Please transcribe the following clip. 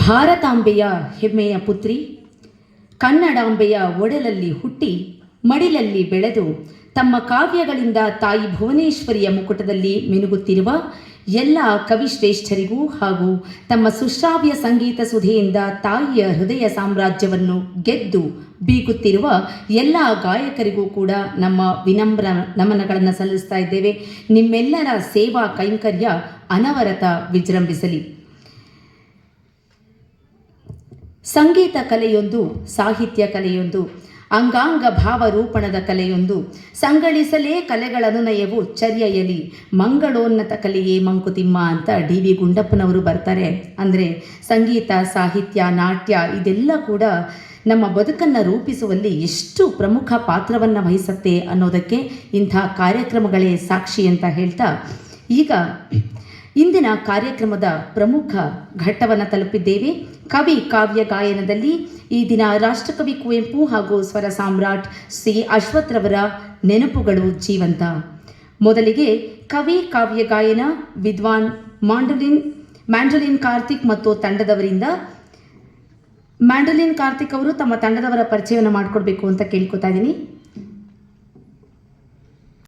ಭಾರತಾಂಬೆಯ ಹೆಮ್ಮೆಯ ಪುತ್ರಿ, ಕನ್ನಡಾಂಬೆಯ ಒಡಲಲ್ಲಿ ಹುಟ್ಟಿ ಮಡಿಲಲ್ಲಿ ಬೆಳೆದು ತಮ್ಮ ಕಾವ್ಯಗಳಿಂದ ತಾಯಿ ಭುವನೇಶ್ವರಿಯ ಮುಕುಟದಲ್ಲಿ ಮಿನುಗುತ್ತಿರುವ ಎಲ್ಲ ಕವಿಶ್ರೇಷ್ಠರಿಗೂ ಹಾಗೂ ತಮ್ಮ ಸುಶ್ರಾವ್ಯ ಸಂಗೀತ ಸುಧೆಯಿಂದ ತಾಯಿಯ ಹೃದಯ ಸಾಮ್ರಾಜ್ಯವನ್ನು ಗೆದ್ದು ಬೀಗುತ್ತಿರುವ ಎಲ್ಲ ಗಾಯಕರಿಗೂ ಕೂಡ ನಮ್ಮ ವಿನಮ್ರ ನಮನಗಳನ್ನು ಸಲ್ಲಿಸ್ತಾ ಇದ್ದೇವೆ. ನಿಮ್ಮೆಲ್ಲರ ಸೇವಾ ಕೈಂಕರ್ಯ ಅನವರತ ವಿಜೃಂಭಿಸಲಿ. ಸಂಗೀತ ಕಲೆಯೊಂದು, ಸಾಹಿತ್ಯ ಕಲೆಯೊಂದು, ಅಂಗಾಂಗ ಭಾವರೂಪಣದ ಕಲೆಯೊಂದು, ಸಂಗಳಿಸಲೇ ಕಲೆಗಳನುನಯವು ಚರ್ಯೆಯಲಿ ಮಂಗಳೋನ್ನತ ಕಲೆಯೇ ಮಂಕುತಿಮ್ಮ ಅಂತ ಡಿ.ವಿ. ಗುಂಡಪ್ಪನವರು ಬರ್ತಾರೆ. ಅಂದರೆ ಸಂಗೀತ, ಸಾಹಿತ್ಯ, ನಾಟ್ಯ ಇದೆಲ್ಲ ಕೂಡ ನಮ್ಮ ಬದುಕನ್ನು ರೂಪಿಸುವಲ್ಲಿ ಎಷ್ಟು ಪ್ರಮುಖ ಪಾತ್ರವನ್ನು ವಹಿಸುತ್ತೆ ಅನ್ನೋದಕ್ಕೆ ಇಂಥ ಕಾರ್ಯಕ್ರಮಗಳೇ ಸಾಕ್ಷಿ ಅಂತ ಹೇಳ್ತಾ, ಈಗ ಇಂದಿನ ಕಾರ್ಯಕ್ರಮದ ಪ್ರಮುಖ ಘಟ್ಟವನ್ನು ತಲುಪಿದ್ದೇವೆ. ಕವಿ ಕಾವ್ಯ ಗಾಯನದಲ್ಲಿ ಈ ದಿನ ರಾಷ್ಟ್ರಕವಿ ಕುವೆಂಪು ಹಾಗೂ ಸ್ವರ ಸಾಮ್ರಾಟ್ ಶ್ರೀ ಅಶ್ವಥ್ರವರ ನೆನಪುಗಳು ಜೀವಂತ. ಮೊದಲಿಗೆ ಕವಿ ಕಾವ್ಯ ಗಾಯನ ವಿದ್ವಾನ್ ಮ್ಯಾಂಡೋಲಿನ್ ಕಾರ್ತಿಕ್ ಮತ್ತು ತಂಡದವರಿಂದ. ಮ್ಯಾಂಡೋಲಿನ್ ಕಾರ್ತಿಕ್ ಅವರು ತಮ್ಮ ತಂಡದವರ ಪರಿಚಯವನ್ನು ಮಾಡಿಕೊಡ್ಬೇಕು ಅಂತ ಕೇಳ್ಕೊತಾ ಇದ್ದೀನಿ.